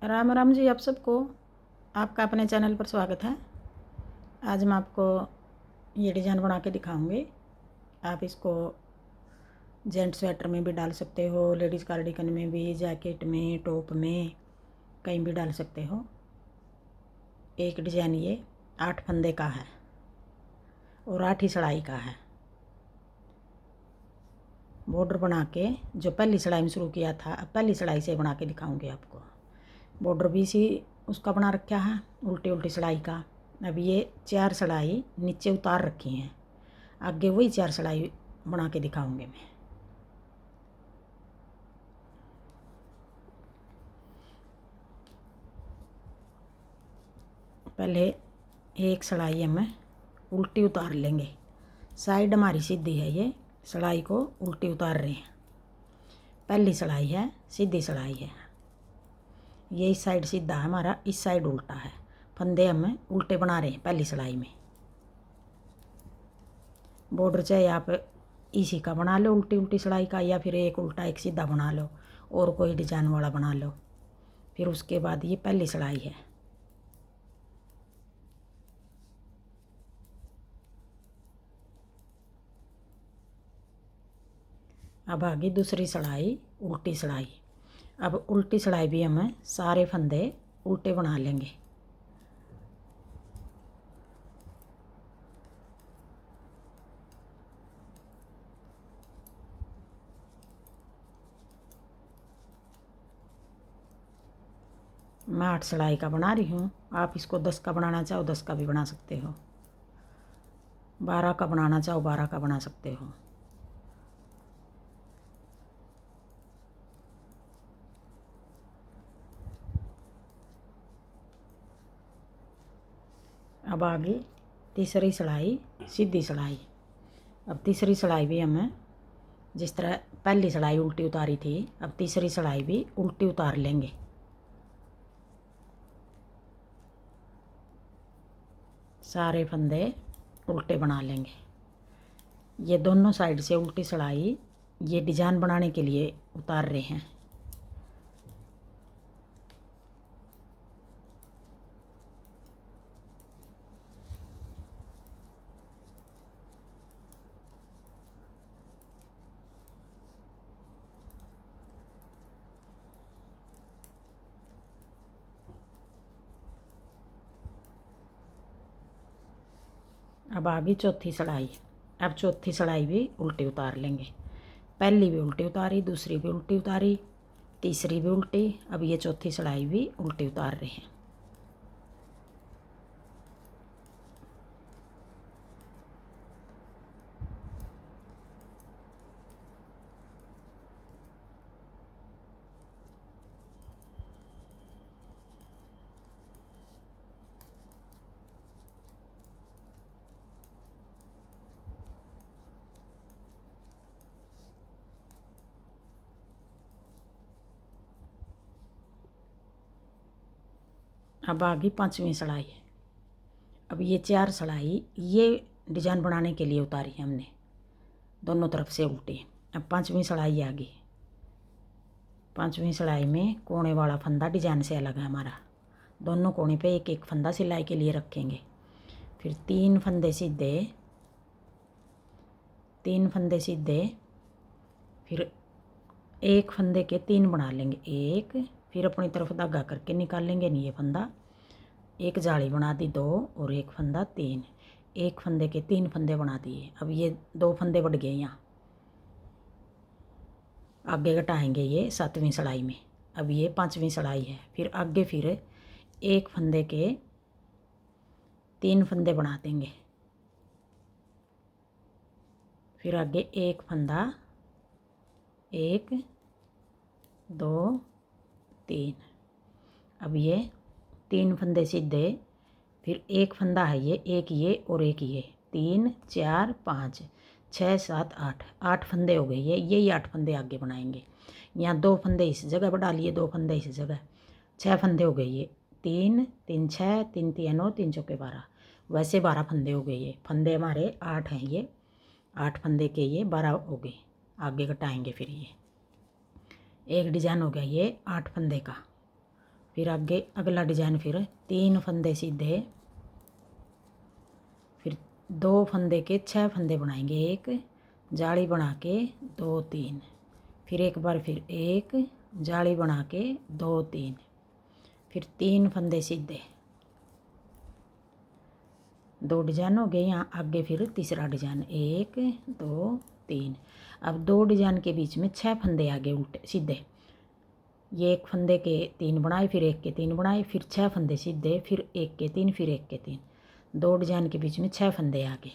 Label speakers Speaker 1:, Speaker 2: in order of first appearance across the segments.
Speaker 1: राम राम जी, आप सबको। आपका अपने चैनल पर स्वागत है। आज मैं आपको ये डिज़ाइन बना के दिखाऊंगी। आप इसको जेंट स्वेटर में भी डाल सकते हो, लेडीज़ कार्डिगन में भी, जैकेट में, टॉप में, कहीं भी डाल सकते हो। एक डिज़ाइन ये 8 फंदे का है और 8 ही सिलाई का है। बॉर्डर बना के जो पहली सिलाई में शुरू किया था, अब पहली सिलाई से बना के दिखाऊंगी आपको। बॉर्डर भी इसी उसका बना रखा है, उल्टी उल्टी सिलाई का। अब ये 4 सिलाई नीचे उतार रखी हैं, आगे वही 4 सिलाई बना के दिखाऊंगी मैं। पहले एक सिलाई हम उल्टी उतार लेंगे। साइड हमारी सीधी है, ये सिलाई को उल्टी उतार रहे हैं। पहली सिलाई है, सीधी सिलाई है। ये इस साइड सीधा है हमारा, इस साइड उल्टा है। फंदे हम उल्टे बना रहे हैं पहली सिलाई में। बॉर्डर चाहे आप इसी का बना लो, उल्टी उल्टी सिलाई का, या फिर एक उल्टा एक सीधा बना लो और कोई डिजाइन वाला बना लो। फिर उसके बाद ये पहली सिलाई है। अब आगे दूसरी सिलाई, उल्टी सिलाई। अब उल्टी सिलाई भी हम सारे फंदे उल्टे बना लेंगे। मैं 8 सिलाई का बना रही हूँ, आप इसको 10 का बनाना चाहो 10 का भी बना सकते हो, 12 का बनाना चाहो 12 का बना सकते हो। अब आगे तीसरी सिलाई, सीधी सिलाई। अब तीसरी सिलाई भी हम जिस तरह पहली सिलाई उल्टी उतारी थी, अब तीसरी सिलाई भी उल्टी उतार लेंगे। सारे फंदे उल्टे बना लेंगे। ये दोनों साइड से उल्टी सिलाई ये डिजाइन बनाने के लिए उतार रहे हैं। अब आगे चौथी सिलाई। अब चौथी सिलाई भी उल्टी उतार लेंगे। पहली भी उल्टी उतारी, दूसरी भी उल्टी उतारी, तीसरी भी उल्टी। अब ये चौथी सिलाई भी उल्टी उतार रहे हैं। अब आगे पांचवी सिलाई है। अब ये 4 सिलाई ये डिजाइन बनाने के लिए उतारी हमने, दोनों तरफ से उल्टी। अब पांचवी सिलाई आ गई। पांचवी सिलाई में कोने वाला फंदा डिजाइन से अलग है हमारा। दोनों कोने पे एक एक फंदा सिलाई के लिए रखेंगे। फिर 3 फंदे सीधे, 3 फंदे सीधे, फिर एक फंदे के 3 बना लेंगे। एक, फिर अपनी तरफ धागा करके निकालेंगे नहीं ये फंदा। एक जाली बना दी 2 और एक फंदा 3। एक फंदे के 3 फंदे बना दिए। अब ये 2 फंदे बढ़ गए यहाँ, आगे घटाएंगे ये 7वीं सिलाई में। अब ये 5वीं सिलाई है। फिर आगे फिर एक फंदे के 3 फंदे बना देंगे। फिर आगे एक फंदा, 1 2 3। अब ये 3 फंदे सीधे, फिर एक फंदा है ये, एक ये और एक ये, 3 4 5 6 7 8, 8 फंदे हो गए। ये यही 8 फंदे आगे बनाएंगे। यहाँ 2 फंदे इस जगह पर डालिए, 2 फंदे इस जगह, 6 फंदे हो गए। ये 3 3 6, 3 3 9, 3 चौके 12, वैसे 12 फंदे हो गए। ये फंदे हमारे 8 हैं, ये 8 फंदे के ये 12 हो गए। आगे घटाएंगे फिर ये एक डिजाइन हो गया ये 8 फंदे का। फिर आगे अगला डिजाइन, फिर 3 फंदे सीधे, फिर 2 फंदे के 6 फंदे बनाएंगे, एक जाली बना के 2 3, फिर एक बार फिर एक जाली बना के 2 3, फिर 3 फंदे सीधे। 2 डिजाइन हो गए। यहाँ आगे फिर तीसरा डिजाइन 1 2 3। अब 2 डिजाइन के बीच में 6 फंदे आगे उल्टे सीधे। ये एक फंदे के 3 बनाए, फिर एक के 3 बनाए, फिर 6 फंदे सीधे, फिर एक के 3, फिर एक के 3। 2 डिजाइन के बीच में 6 फंदे आगे,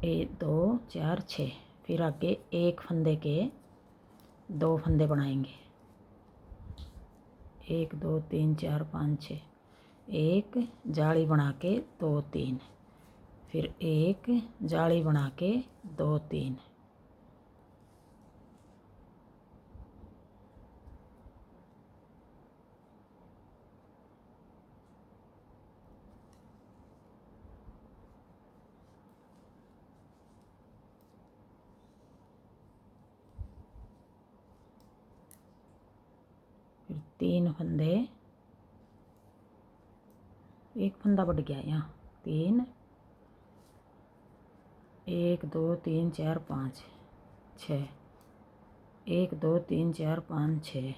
Speaker 1: 1 2 4 6। फिर आगे एक फंदे के 2 फंदे बनाएंगे, 1 2 3 4 5 6। एक जाली बना के 2 3, फिर एक जाली बना के 2 3। फिर 3 फंदे, एक फंदा बढ़ गया यहाँ, 3 1 2 3 4 5 6, 1 2 3 4 5 6।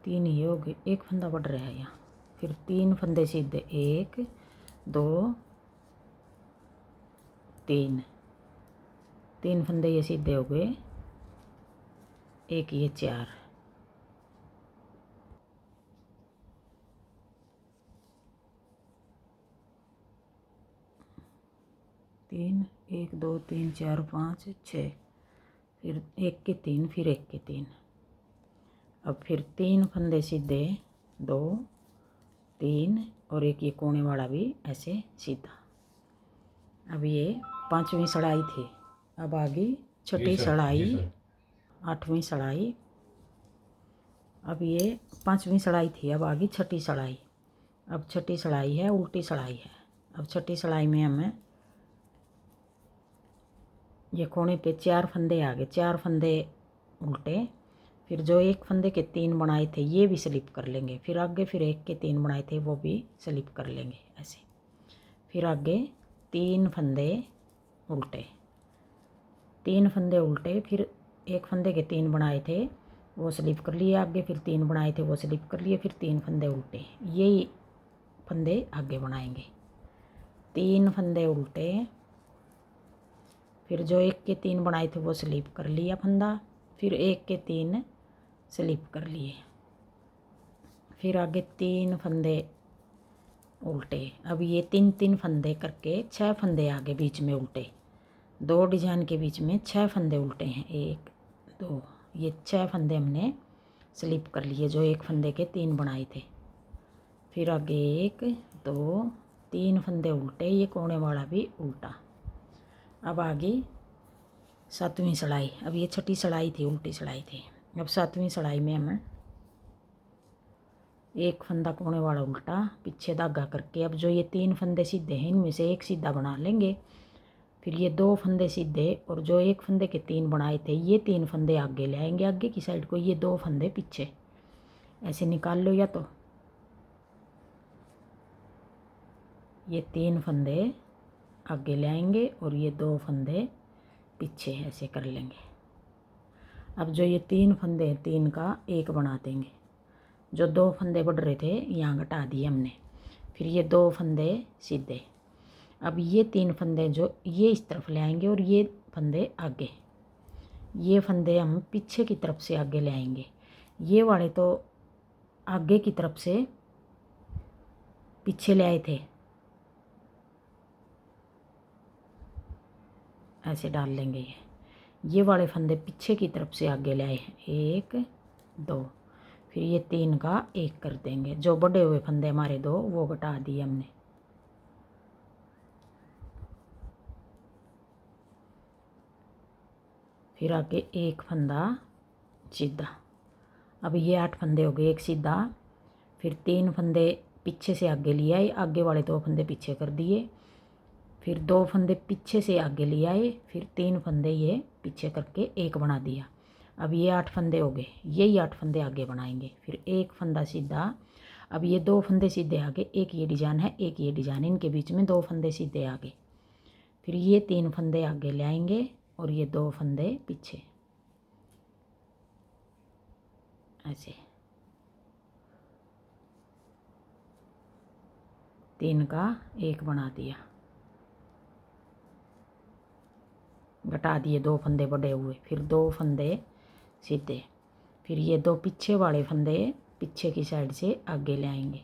Speaker 1: तीन ही हो गए, एक फंदा बढ़ रहा है यहाँ। फिर 3 फंदे सीधे, 1 2 3। 3 फंदे ये सीधे हो गए, एक ये 4। तीन 1 2 3 4 5 6, फिर एक के 3, फिर एक के 3। अब फिर 3 फंदे सीधे, 2 3, और एक ये कोने वाला भी ऐसे सीधा। अब ये 5वीं सड़ाई थी। अब आगे छठी सड़ाई, 8वीं सड़ाई। अब ये 5वीं सड़ाई थी, अब आगे छठी सड़ाई। अब छठी सड़ाई है, उल्टी सड़ाई है। अब छठी सड़ाई में हमें ये कोने पे 4 फंदे आ गए, 4 फंदे उल्टे। फिर जो एक फंदे के 3 बनाए थे ये भी स्लिप कर लेंगे, फिर आगे फिर एक के 3 बनाए थे वो भी स्लिप कर लेंगे ऐसे। फिर आगे 3 फंदे उल्टे, 3 फंदे उल्टे, फिर एक फंदे के 3 बनाए थे वो स्लिप कर लिए, आगे फिर 3 बनाए थे वो स्लिप कर लिए, फिर 3 फंदे उल्टे, यही फंदे आगे बनाएंगे। 3 फंदे उल्टे, फिर जो एक के 3 बनाए थे वो स्लिप कर लिया फंदा, फिर एक के 3 स्लिप कर लिए। फिर आगे 3 फंदे उल्टे। अब ये 3 3 फंदे करके 6 फंदे आगे बीच में उल्टे। 2 डिजाइन के बीच में 6 फंदे उल्टे हैं, 1 2। ये 6 फंदे हमने स्लिप कर लिए जो एक फंदे के 3 बनाए थे। फिर आगे 1 2 3 फंदे उल्टे, ये कोने वाला भी उल्टा। अब आगे 7वीं सड़ाई। अब ये छठी सड़ाई थी, उल्टी सड़ाई थी। अब 7वीं सड़ाई में हम एक फंदा कोने वाला उल्टा, पीछे धागा करके, अब जो ये 3 फंदे सीधे हैं इनमें से एक सीधा बना लेंगे। फिर ये 2 फंदे सीधे, और जो एक फंदे के 3 बनाए थे ये 3 फंदे आगे ले आएंगे, आगे की साइड को, ये 2 फंदे पीछे ऐसे निकाल लो। या तो ये 3 फंदे आगे ले आएंगे और ये 2 फंदे पीछे ऐसे कर लेंगे। अब जो ये 3 फंदे, 3 का 1 बना देंगे। जो 2 फंदे बढ़ रहे थे यहाँ घटा दिए हमने। फिर ये 2 फंदे सीधे। अब ये 3 फंदे जो ये इस तरफ ले आएंगे और ये फंदे आगे, ये फंदे हम पीछे की तरफ से आगे ले आएंगे। ये वाले तो आगे की तरफ से पीछे ले आए थे, ऐसे डाल लेंगे। ये वाले फंदे पीछे की तरफ से आगे ले आए हैं, 1 2। फिर ये 3 का 1 कर देंगे। जो बड़े हुए फंदे हमारे 2 वो घटा दिए हमने। फिर आगे एक फंदा सीधा। अब ये 8 फंदे हो गए, एक सीधा। फिर 3 फंदे पीछे से आगे लिए आए, आगे वाले 2 फंदे पीछे कर दिए। फिर 2 फंदे पीछे से आगे ले आए, फिर 3 फंदे ये पीछे करके एक बना दिया। अब ये 8 फंदे हो गए, यही 8 फंदे आगे बनाएंगे। फिर एक फंदा सीधा, अब ये 2 फंदे सीधे आगे, एक ये डिजाइन है, एक ये डिजाइन, इनके बीच में 2 फंदे सीधे आगे। फिर ये 3 फंदे आगे ले आएंगे और ये 2 फंदे पीछे, ऐसे 3 का एक बना दिया, घटा दिए 2 फंदे बड़े हुए। फिर 2 फंदे सीधे, फिर ये 2 पीछे वाले फंदे पीछे की साइड से आगे ले आएंगे,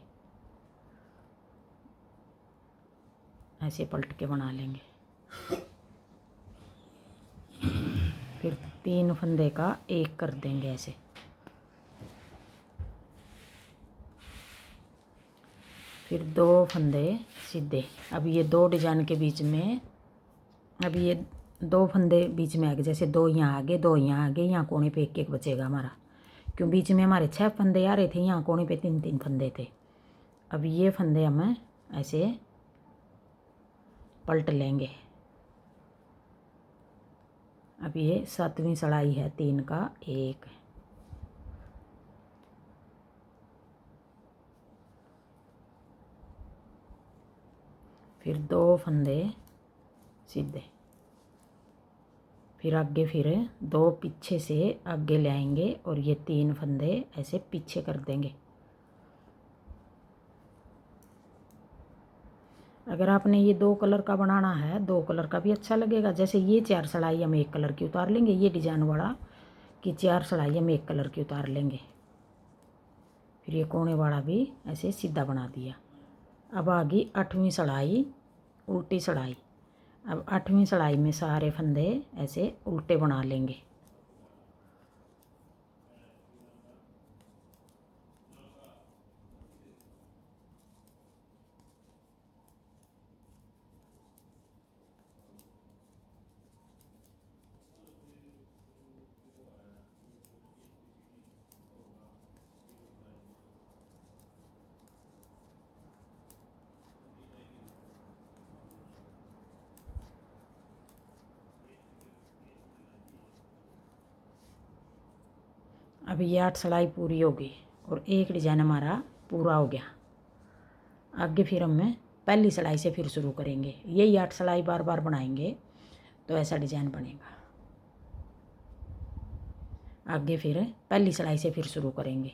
Speaker 1: ऐसे पलट के बना लेंगे। फिर 3 फंदे का एक कर देंगे ऐसे। फिर 2 फंदे सीधे, अब ये 2 डिजाइन के बीच में, अब ये 2 फंदे बीच में आगे, जैसे 2 यहाँ आगे 2 यहाँ आगे, यहाँ कोने पे एक एक बचेगा हमारा, क्यों बीच में हमारे 6 फंदे आ रहे थे, यहाँ कोने पे 3 फंदे थे। अब ये फंदे हम ऐसे पलट लेंगे। अब ये 7वीं सड़ाई है, 3 का एक, फिर 2 फंदे सीधे, फिर आगे, फिर 2 पीछे से आगे ले आएंगे और ये 3 फंदे ऐसे पीछे कर देंगे। अगर आपने ये 2 कलर का बनाना है, 2 कलर का भी अच्छा लगेगा। जैसे ये 4 सड़ाई हम एक कलर की उतार लेंगे, ये डिजाइन वाला कि 4 सड़ाई हम एक कलर की उतार लेंगे। फिर ये कोने वाला भी ऐसे सीधा बना दिया। अब आ गई 8वीं सड़ाई, उल्टी सड़ाई। अब 8वीं सड़ाई में सारे फंदे ऐसे उल्टे बना लेंगे। अब ये 8 सड़ाई पूरी हो गई और एक डिजाइन हमारा पूरा हो गया। आगे फिर हम पहली सड़ाई से फिर शुरू करेंगे, यही 8 सड़ाई बार बार बनाएंगे तो ऐसा डिजाइन बनेगा। आगे फिर पहली सड़ाई से फिर शुरू करेंगे।